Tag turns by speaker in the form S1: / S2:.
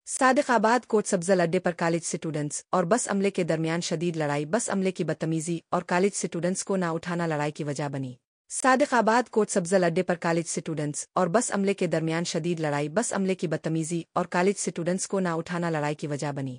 S1: Sadiqabad coat सब्जल अड्डे पर college students और बस अमले के दरमियान शदीद लड़ाई। बस अमले की बदतमीजी और कॉलेज स्टूडेंट्स को ना उठाना लड़ाई की वजह बनी। सादिकाबाद कोट सब्जल अड्डे पर कॉलेज स्टूडेंट्स और बस अमले के दरमियान शदीद लड़ाई। बस अमले की बदतमीजी और कॉलेज स्टूडेंट्स को ना उठाना लड़ाई की वजह बनी।